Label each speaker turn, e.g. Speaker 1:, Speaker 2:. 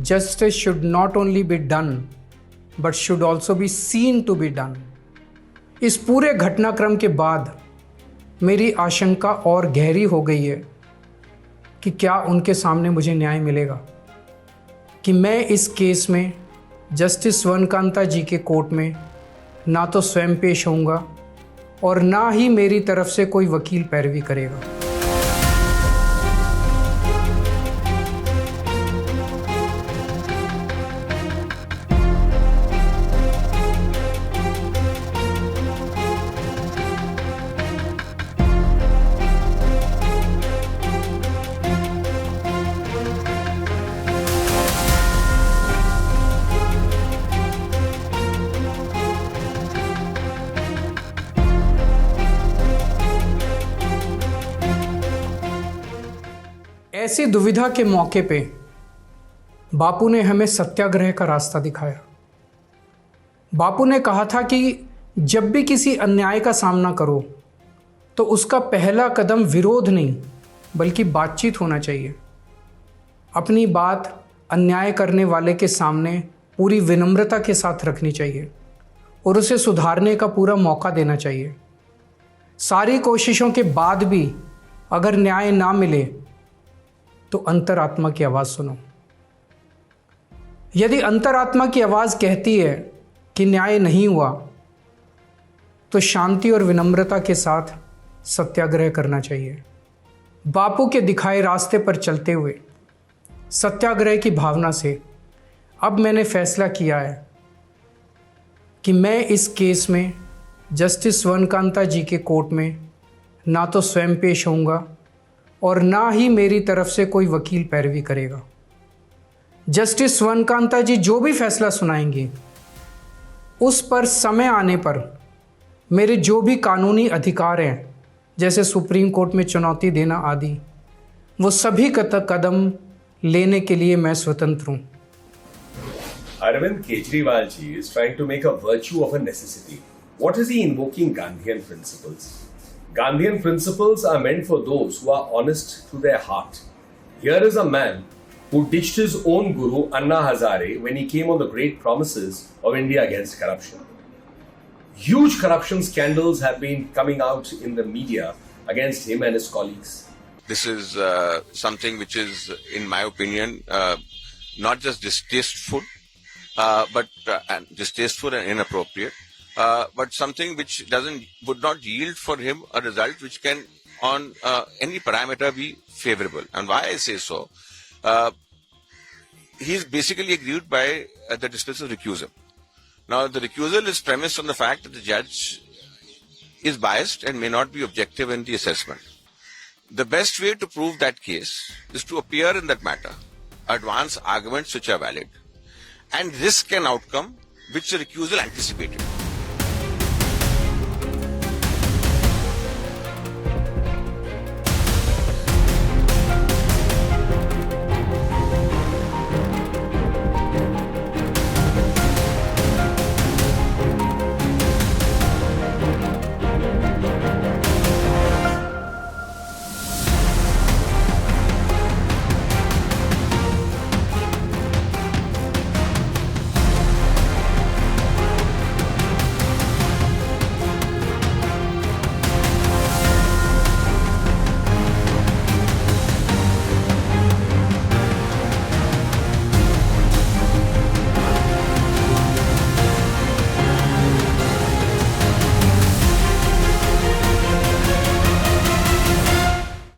Speaker 1: Justice should not only be done, but should also be seen to be done. इस पूरे घटनाक्रम के बाद मेरी आशंका और गहरी हो गई है कि क्या उनके सामने मुझे न्याय मिलेगा, कि मैं इस केस में जस्टिस स्वर्णकांता जी के कोर्ट में ना तो स्वयं पेश होऊंगा और ना ही मेरी तरफ से कोई वकील पैरवी करेगा। ऐसी दुविधा के मौके पे बापू ने हमें सत्याग्रह का रास्ता दिखाया। बापू ने कहा था कि जब भी किसी अन्याय का सामना करो तो उसका पहला कदम विरोध नहीं बल्कि बातचीत होना चाहिए। अपनी बात अन्याय करने वाले के सामने पूरी विनम्रता के साथ रखनी चाहिए और उसे सुधारने का पूरा मौका देना चाहिए। सारी कोशिशों के बाद भी अगर न्याय ना मिले तो अंतरात्मा की आवाज़ सुनो। यदि अंतरात्मा की आवाज़ कहती है कि न्याय नहीं हुआ तो शांति और विनम्रता के साथ सत्याग्रह करना चाहिए। बापू के दिखाए रास्ते पर चलते हुए सत्याग्रह की भावना से अब मैंने फैसला किया है कि मैं इस केस में जस्टिस स्वर्णकांता जी के कोर्ट में ना तो स्वयं पेश होऊंगा और ना ही मेरी तरफ से कोई वकील पैरवी करेगा। जस्टिस स्वर्णकांता जी जो भी फैसला सुनाएंगे उस पर समय आने पर मेरे जो भी कानूनी अधिकार हैं, जैसे सुप्रीम कोर्ट में चुनौती देना आदि, वो सभी कदम लेने के लिए मैं स्वतंत्र हूँ।
Speaker 2: Arvind Kejriwal ji is trying to make a virtue of a necessity. What is he invoking Gandhian principles? Gandhian principles are meant for those who are honest to their heart. Here is a man who ditched his own guru Anna Hazare when he came on the great promises of India against corruption. Huge corruption scandals have been coming out in the media against him and his colleagues.
Speaker 3: This is something which is, in my opinion, not just distasteful, but distasteful and inappropriate. But something which would not yield for him a result which can on any parameter be favorable. And why I say so, he is basically aggrieved by the dismissal recusal. Now the recusal is premised on the fact that the judge is biased and may not be objective in the assessment. The best way to prove that case is to appear in that matter, advance arguments which are valid, and risk an outcome which the recusal anticipated.